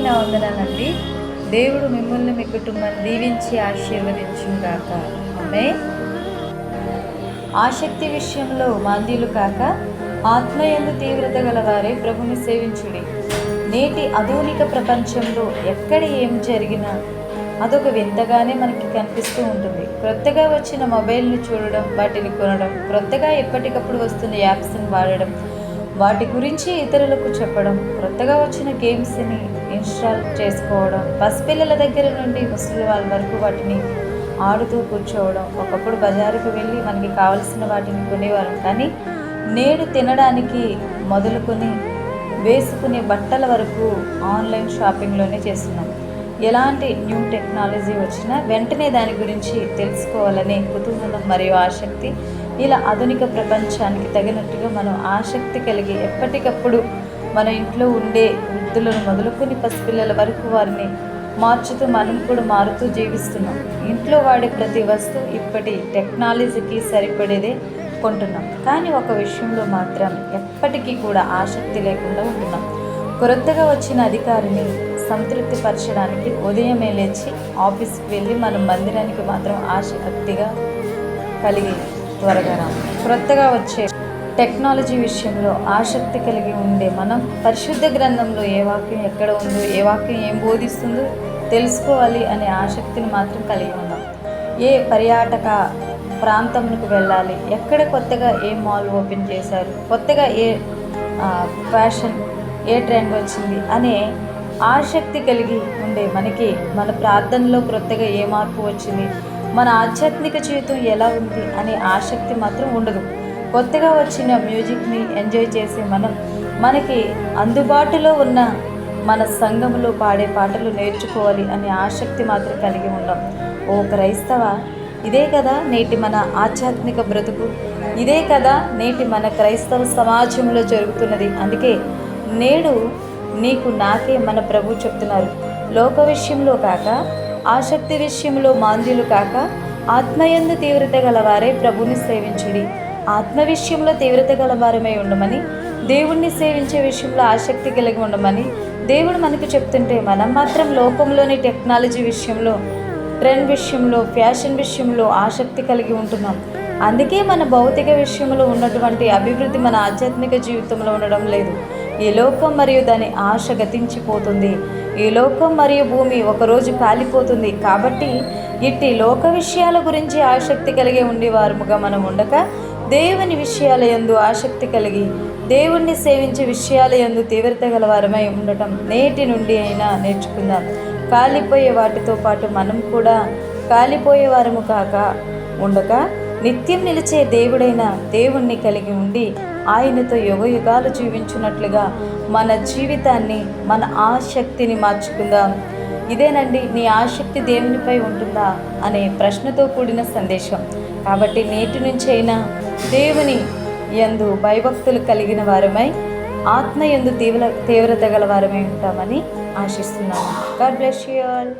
నా వందనాలండి. దేవుడు మిమ్మల్ని మీ కుటుంబాన్ని దీవించి ఆశీర్వదించుగాక. ఆమేన్. ఆసక్తి విషయంలో మాంద్యులు కాక ఆత్మయందు తీవ్రత గలవారే ప్రభుని సేవించుడి. నేటి ఆధునిక ప్రపంచంలో ఎక్కడ ఏం జరిగినా అదొక వింతగానే మనకి కనిపిస్తూ ఉంటుంది. క్రొత్తగా వచ్చిన మొబైల్ని చూడడం, వాటిని కొనడం, క్రొత్తగా ఎప్పటికప్పుడు వస్తున్న యాప్స్ని వాడడం, వాటి గురించి ఇతరులకు చెప్పడం, క్రొత్తగా వచ్చిన గేమ్స్ని ఇన్స్టాల్ చేసుకోవడం, పసిపిల్లల దగ్గర నుండి ముసలి వాళ్ళ వరకు వాటిని ఆడుతూ కూర్చోవడం. ఒకప్పుడు బజారుకు వెళ్ళి మనకి కావలసిన వాటిని కొనేవారం, కానీ నేడు తినడానికి మొదలుకొని వేసుకునే బట్టల వరకు ఆన్లైన్ షాపింగ్లోనే చేస్తున్నాం. ఎలాంటి న్యూ టెక్నాలజీ వచ్చినా వెంటనే దాని గురించి తెలుసుకోవాలనే కుతూహలం మరియు ఆసక్తి, ఇలా ఆధునిక ప్రపంచానికి తగినట్టుగా మనం ఆసక్తి కలిగి ఎప్పటికప్పుడు మన ఇంట్లో ఉండే వృద్ధులను మొదలుకొని పసిపిల్లల వరకు వారిని మార్చుతూ మనం కూడా మారుతూ జీవిస్తున్నాం. ఇంట్లో వాడే ప్రతి వస్తువు ఇప్పటి టెక్నాలజీకి సరిపడేదే కొంటున్నాం, కానీ ఒక విషయంలో మాత్రం ఎప్పటికీ కూడా ఆసక్తి లేకుండా ఉంటున్నాం. కొత్తగా వచ్చిన అధికారిని సంతృప్తిపరచడానికి ఉదయమే లేచి ఆఫీస్కి వెళ్ళి మనం మందిరానికి మాత్రం ఆసక్తిగా కలిగి త్వరగా రాము. క్రొత్తగా వచ్చే టెక్నాలజీ విషయంలో ఆసక్తి కలిగి ఉండే మనం పరిశుద్ధ గ్రంథంలో ఏ వాక్యం ఎక్కడ ఉందో, ఏ వాక్యం ఏం బోధిస్తుందో తెలుసుకోవాలి అనే ఆసక్తిని మాత్రం కలిగి ఉన్నాం. ఏ పర్యాటక ప్రాంతంకు వెళ్ళాలి, ఎక్కడ కొత్తగా ఏ మాల్ ఓపెన్ చేశారు, కొత్తగా ఏ ఫ్యాషన్ ఏ ట్రెండ్ వచ్చింది అనే ఆసక్తి కలిగి ఉండే మనకి మన ప్రార్థనలో క్రొత్తగా ఏ మార్పు వచ్చింది, మన ఆధ్యాత్మిక జీవితం ఎలా ఉంది అనే ఆసక్తి మాత్రం ఉండదు. కొత్తగా వచ్చిన మ్యూజిక్ని ఎంజాయ్ చేసే మనం మనకి అందుబాటులో ఉన్న మన సంఘంలో పాడే పాటలు నేర్చుకోవాలి అనే ఆసక్తి మాత్రం కలిగి ఉన్నాం. ఓ క్రైస్తవ, ఇదే కదా నేటి మన ఆధ్యాత్మిక బ్రతుకు, ఇదే కదా నేటి మన క్రైస్తవ సమాజంలో జరుగుతున్నది. అందుకే నేడు నీకు నాకే మన ప్రభు చెప్తున్నారు, లోక విషయంలో కాక ఆసక్తి విషయంలో మాంద్యులు కాక ఆత్మయందు తీవ్రత గలవారే ప్రభుని సేవించుడి. ఆత్మ విషయంలో తీవ్రత గలవారమై ఉండమని, దేవుణ్ణి సేవించే విషయంలో ఆసక్తి కలిగి ఉండమని దేవుడు మనకు చెప్తుంటే మనం మాత్రం లోకంలోని టెక్నాలజీ విషయంలో, ట్రెండ్ విషయంలో, ఫ్యాషన్ విషయంలో ఆసక్తి కలిగి ఉంటున్నాం. అందుకే మన భౌతిక విషయంలో ఉన్నటువంటి అభివృద్ధి మన ఆధ్యాత్మిక జీవితంలో ఉండడం లేదు. ఈ లోకం మరియు దాని ఆశ గతించిపోతుంది. ఈ లోకం మరియు భూమి ఒకరోజు కాలిపోతుంది. కాబట్టి ఇట్టి లోక విషయాల గురించి ఆసక్తి కలిగి ఉండేవారుగా మనం ఉండక, దేవుని విషయాల యందు ఆసక్తి కలిగి దేవుణ్ణి సేవించే విషయాల యందు తీవ్రత గలవారమై ఉండటం నేటి నుండి అయినా నేర్చుకుందాం. కాలిపోయే వాటితో పాటు మనం కూడా కాలిపోయే వారము కాక ఉండక నిత్యం నిలిచే దేవుడైన దేవుణ్ణి కలిగి ఉండి ఆయనతో యుగయుగాలు జీవించున్నట్లుగా మన జీవితాన్ని, మన ఆసక్తిని మార్చుకుందాం. ఇదేనండి నీ ఆసక్తి దేవునిపై ఉంటుందా అనే ప్రశ్నతో కూడిన సందేశం. కాబట్టి నేటి నుంచి అయినా దేవుని యందు భయభక్తులు కలిగిన వారమై, ఆత్మ యందు తీవ్రత గల వారమై ఉంటామని ఆశిస్తున్నాను. God bless you all.